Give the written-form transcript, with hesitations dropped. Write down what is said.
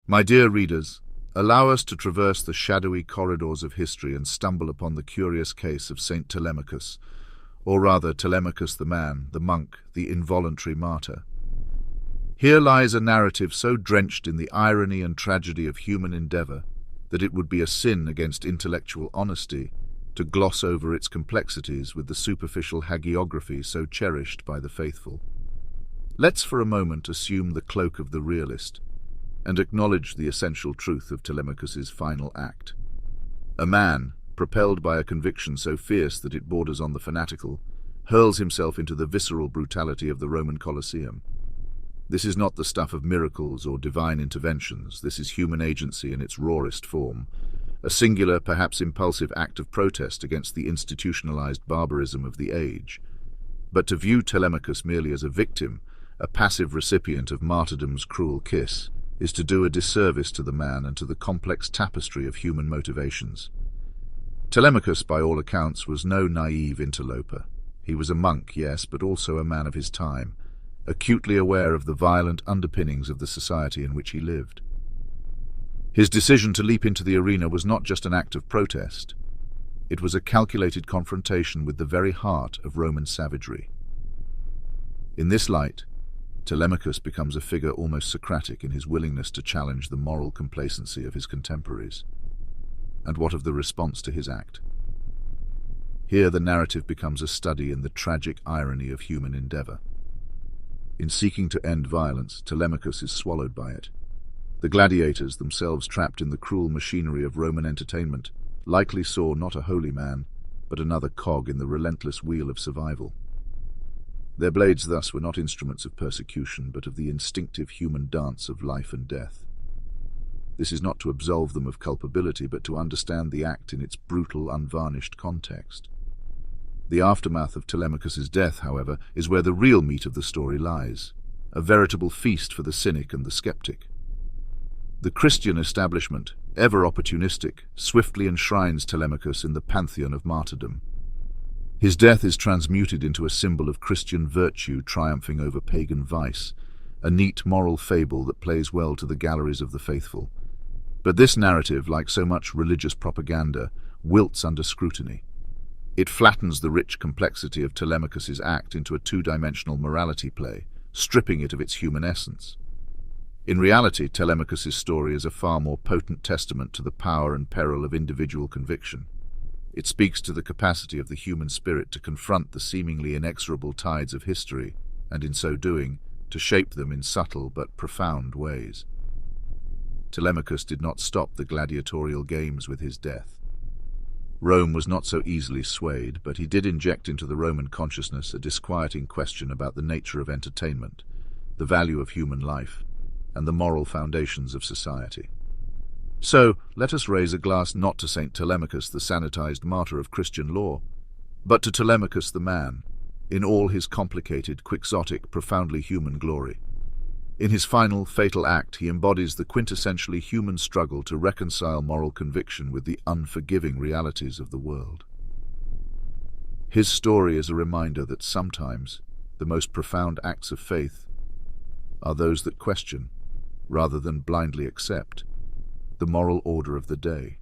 My dear readers, allow us to traverse the shadowy corridors of history and stumble upon the curious case of Saint Telemachus, or rather Telemachus the man, the monk, the involuntary martyr. Here lies a narrative so drenched in the irony and tragedy of human endeavor that it would be a sin against intellectual honesty to gloss over its complexities with the superficial hagiography so cherished by the faithful. Let's for a moment assume the cloak of the realist and acknowledge the essential truth of Telemachus's final act. A man, propelled by a conviction so fierce that it borders on the fanatical, hurls himself into the visceral brutality of the Roman Colosseum. This is not the stuff of miracles or divine interventions. This is human agency in its rawest form, a singular, perhaps impulsive act of protest against the institutionalized barbarism of the age. But to view Telemachus merely as a victim, a passive recipient of martyrdom's cruel kiss, is to do a disservice to the man and to the complex tapestry of human motivations. Telemachus, by all accounts, was no naive interloper. He was a monk, yes, but also a man of his time, acutely aware of the violent underpinnings of the society in which he lived. His decision to leap into the arena was not just an act of protest. It was a calculated confrontation with the very heart of Roman savagery. In this light, Telemachus becomes a figure almost Socratic in his willingness to challenge the moral complacency of his contemporaries. And what of the response to his act? Here the narrative becomes a study in the tragic irony of human endeavor. In seeking to end violence, Telemachus is swallowed by it. The gladiators, themselves trapped in the cruel machinery of Roman entertainment, likely saw not a holy man, but another cog in the relentless wheel of survival. Their blades thus were not instruments of persecution, but of the instinctive human dance of life and death. This is not to absolve them of culpability, but to understand the act in its brutal, unvarnished context. The aftermath of Telemachus's death, however, is where the real meat of the story lies, a veritable feast for the cynic and the skeptic. The Christian establishment, ever opportunistic, swiftly enshrines Telemachus in the pantheon of martyrdom. His death is transmuted into a symbol of Christian virtue triumphing over pagan vice, a neat moral fable that plays well to the galleries of the faithful. But this narrative, like so much religious propaganda, wilts under scrutiny. It flattens the rich complexity of Telemachus's act into a two-dimensional morality play, stripping it of its human essence. In reality, Telemachus's story is a far more potent testament to the power and peril of individual conviction. It speaks to the capacity of the human spirit to confront the seemingly inexorable tides of history, and in so doing, to shape them in subtle but profound ways. Telemachus did not stop the gladiatorial games with his death. Rome was not so easily swayed, but he did inject into the Roman consciousness a disquieting question about the nature of entertainment, the value of human life, and the moral foundations of society. So, let us raise a glass not to Saint Telemachus, the sanitized martyr of Christian law, but to Telemachus the man, in all his complicated, quixotic, profoundly human glory. In his final, fatal act, he embodies the quintessentially human struggle to reconcile moral conviction with the unforgiving realities of the world. His story is a reminder that sometimes the most profound acts of faith are those that question, rather than blindly accept, the moral order of the day.